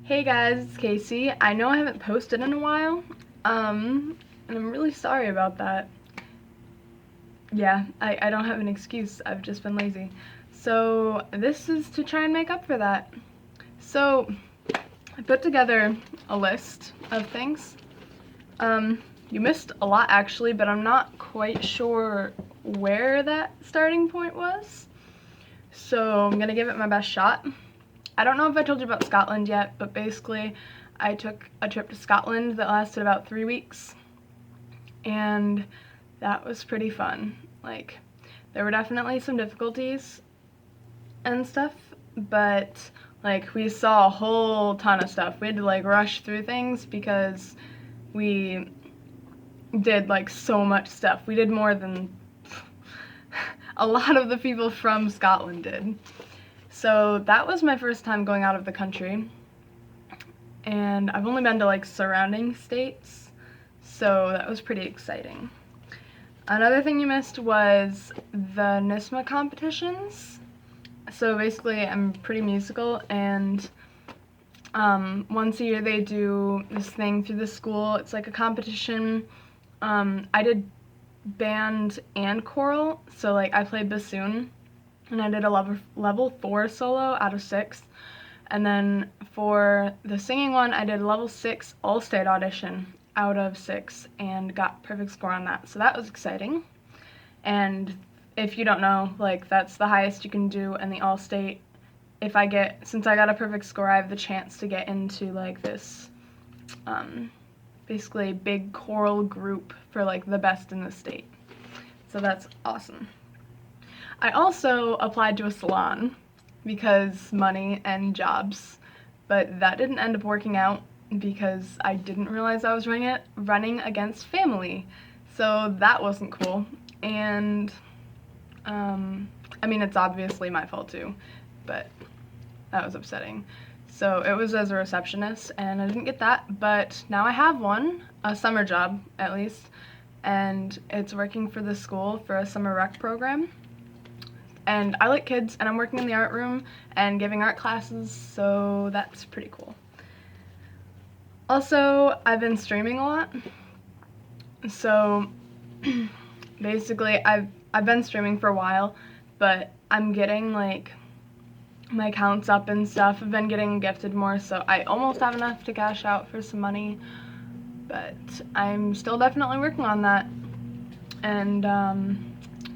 Hey guys, it's Casey. I know I haven't posted in a while, and I'm really sorry about that. Yeah, I don't have an excuse. I've just been lazy. So this is to try and make up for that. So I put together a list of things. You missed a lot actually, but I'm not quite sure where that starting point was. So I'm gonna give it my best shot. I don't know if I told you about Scotland yet, but basically I took a trip to Scotland that lasted about 3 weeks, and that was pretty fun. Like, there were definitely some difficulties and stuff, but like we saw a whole ton of stuff. We had to like rush through things because we did like so much stuff. We did more than a lot of the people from Scotland did. So that was my first time going out of the country, and I've only been to like surrounding states, so that was pretty exciting. Another thing you missed was the NISMA competitions. So basically I'm pretty musical, and once a year they do this thing through the school. It's like a competition. I did band and choral, so like I played bassoon, and I did a level 4 solo out of 6. And then for the singing one, I did a level 6 all-state audition out of 6 and got perfect score on that. So that was exciting. And if you don't know, like that's the highest you can do in the all-state. Since I got a perfect score, I have the chance to get into like this basically big choral group for like the best in the state. So that's awesome. I also applied to a salon because money and jobs, but that didn't end up working out because I didn't realize I was running against family, so that wasn't cool. And I mean, it's obviously my fault too, but that was upsetting. So it was as a receptionist, and I didn't get that, but now I have one, a summer job at least, and it's working for the school for a summer rec program. And I like kids, and I'm working in the art room and giving art classes, so that's pretty cool. Also, I've been streaming a lot. So basically I've been streaming for a while, but I'm getting like my accounts up and stuff. I've been getting gifted more, so I almost have enough to cash out for some money, but I'm still definitely working on that. And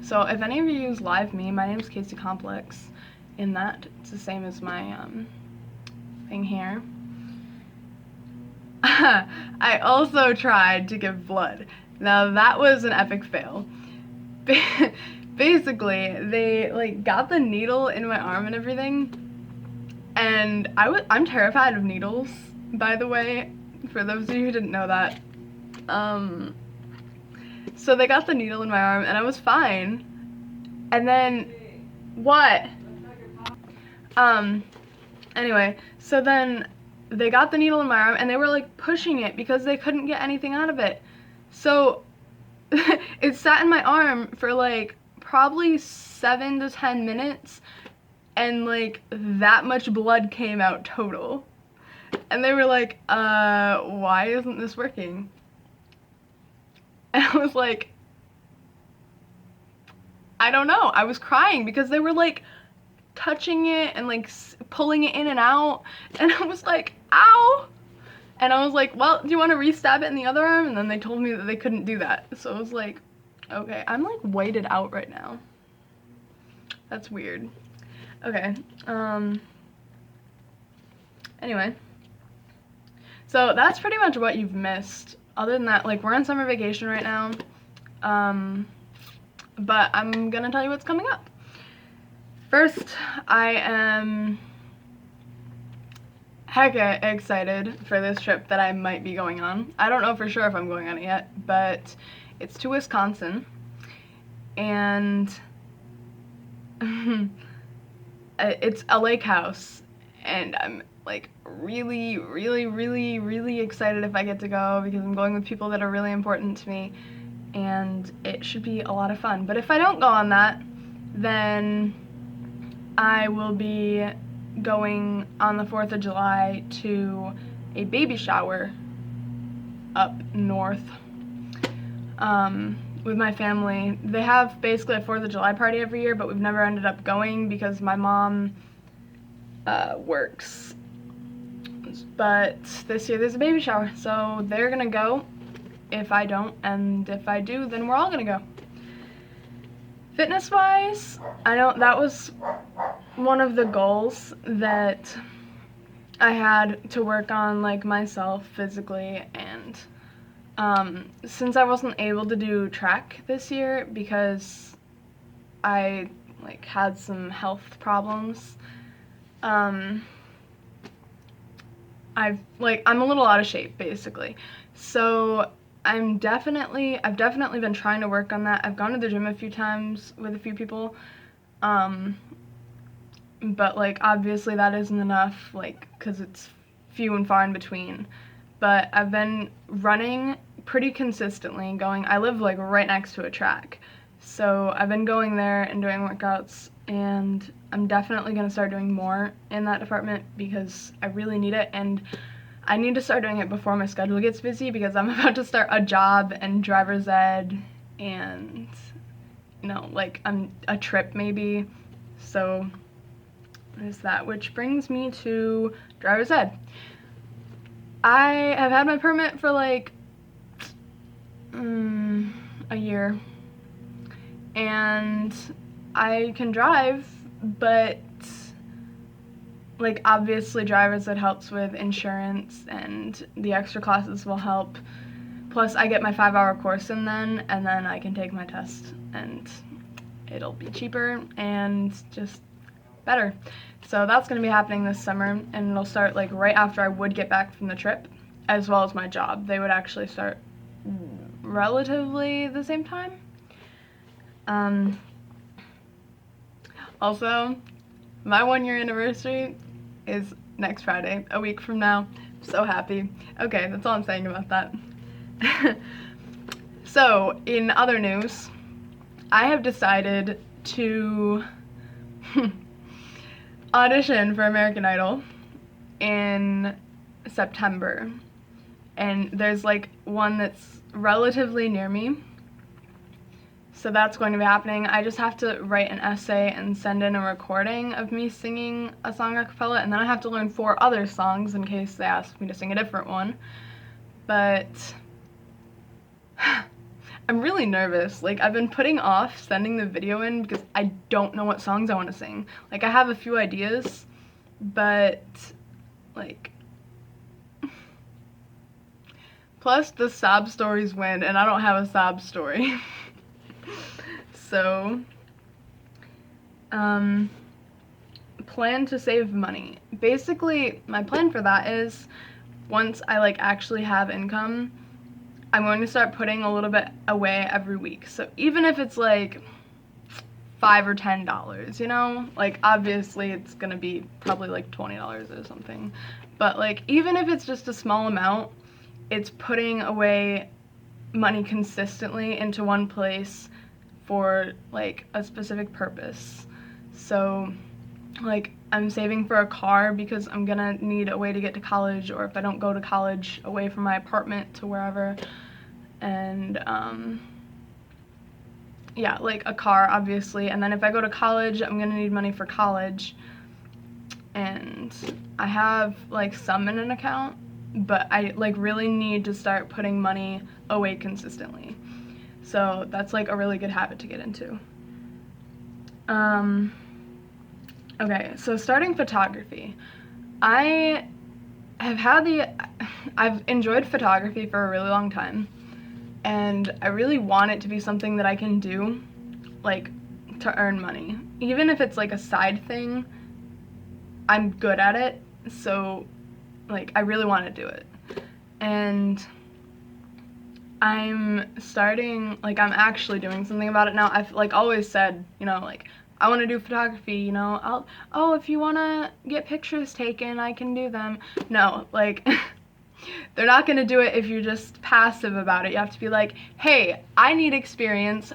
so if any of you use LiveMe, my name's Casey Complex. In that, it's the same as my thing here. I also tried to give blood. Now that was an epic fail. Basically, they like got the needle in my arm and everything, and I'm terrified of needles, by the way, for those of you who didn't know that. So they got the needle in my arm, and I was fine. And then, what? Anyway, so then they got the needle in my arm, and they were like pushing it because they couldn't get anything out of it. So it sat in my arm for like probably 7 to 10 minutes, and like that much blood came out total. And they were like, why isn't this working? And I was like, I don't know. I was crying because they were like touching it and like pulling it in and out, and I was like, ow. And I was like, well, do you want to re-stab it in the other arm? And then they told me that they couldn't do that. So I was like, okay, I'm like weighted out right now. That's weird. Okay, anyway. So that's pretty much what you've missed. Other than that, like we're on summer vacation right now. But I'm gonna tell you what's coming up. First, I am hecka excited for this trip that I might be going on. I don't know for sure if I'm going on it yet, but it's to Wisconsin, and it's a lake house, and I'm like really, really, really, really excited if I get to go because I'm going with people that are really important to me, and it should be a lot of fun. But if I don't go on that, then I will be going on the 4th of July to a baby shower up north with my family. They have basically a 4th of July party every year, but we've never ended up going because my mom works. But this year there's a baby shower, so they're gonna go if I don't, and if I do, then we're all gonna go. Fitness-wise, I know that was one of the goals that I had to work on, like, myself physically, and since I wasn't able to do track this year because I, like, had some health problems, I'm a little out of shape, basically. So I've definitely been trying to work on that. I've gone to the gym a few times with a few people, but, like, obviously that isn't enough, like, because it's few and far in between. But I've been running pretty consistently, I live, like, right next to a track, so I've been going there and doing workouts, and I'm definitely going to start doing more in that department because I really need it, and I need to start doing it before my schedule gets busy because I'm about to start a job and driver's ed and, you know, like, a trip maybe, so there's that, which brings me to driver's ed. I have had my permit for, like, a year, and I can drive, but, like, obviously driver's ed helps with insurance, and the extra classes will help, plus I get my 5-hour course in then, and then I can take my test, and it'll be cheaper and just better. So that's going to be happening this summer, and it'll start, like, right after I would get back from the trip, as well as my job. They would actually start relatively the same time. Also, my 1-year anniversary is next Friday, a week from now. I'm so happy. Okay, that's all I'm saying about that. So, in other news, I have decided to audition for American Idol in September, and there's, like, one that's relatively near me, so that's going to be happening. I just have to write an essay and send in a recording of me singing a song a cappella, and then I have to learn 4 other songs in case they ask me to sing a different one. But I'm really nervous. Like, I've been putting off sending the video in because I don't know what songs I want to sing. Like, I have a few ideas, but, like, plus the sob stories win, and I don't have a sob story. So, plan to save money. Basically, my plan for that is, once I, like, actually have income, I'm going to start putting a little bit away every week. So even if it's, like, $5 or $10, you know? Like, obviously it's gonna be probably, like, $20 or something. But, like, even if it's just a small amount, it's putting away money consistently into one place for, like, a specific purpose. So, like, I'm saving for a car because I'm gonna need a way to get to college, or if I don't go to college, away from my apartment to wherever. And, yeah, like, a car, obviously. And then if I go to college, I'm gonna need money for college. And I have, like, some in an account, but I, like, really need to start putting money away consistently. So that's, like, a really good habit to get into. Okay, so starting photography. I've enjoyed photography for a really long time, and I really want it to be something that I can do, like, to earn money. Even if it's, like, a side thing, I'm good at it, so, like, I really want to do it. And I'm actually doing something about it now. I've, like, always said, you know, like, I want to do photography, you know, if you want to get pictures taken, I can do them. No, like, they're not going to do it if you're just passive about it. You have to be like, hey, I need experience.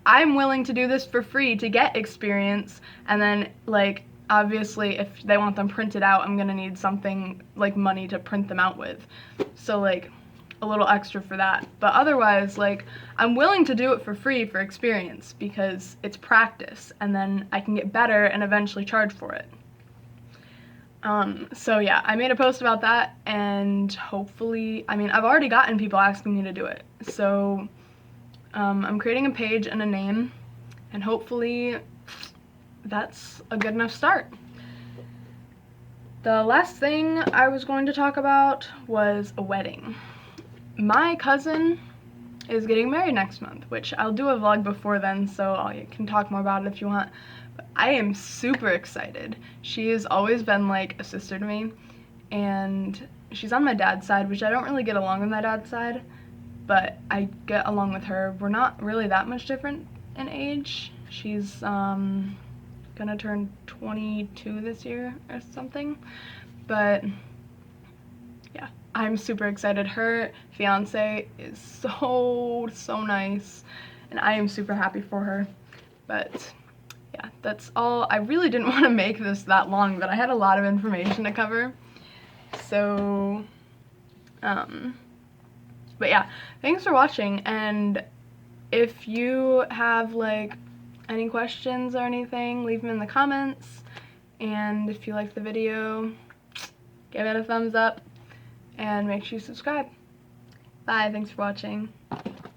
I'm willing to do this for free to get experience, and then, like, obviously if they want them printed out, I'm gonna need something like money to print them out with. So like a little extra for that. But otherwise, like, I'm willing to do it for free for experience because it's practice, and then I can get better and eventually charge for it. So yeah, I made a post about that, and hopefully, I mean, I've already gotten people asking me to do it. So I'm creating a page and a name, and hopefully that's a good enough start. The last thing I was going to talk about was a wedding. My cousin is getting married next month, which I'll do a vlog before then, so I can talk more about it if you want. But I am super excited. She has always been like a sister to me, and she's on my dad's side, which I don't really get along with my dad's side, but I get along with her. We're not really that much different in age. She's gonna turn 22 this year or something, but yeah, I'm super excited. Her fiance is so nice, and I am super happy for her. But yeah, that's all. I really didn't want to make this that long, but I had a lot of information to cover. So but yeah, thanks for watching, and if you have like any questions or anything, leave them in the comments, and if you like the video, give it a thumbs up, and make sure you subscribe. Bye, thanks for watching.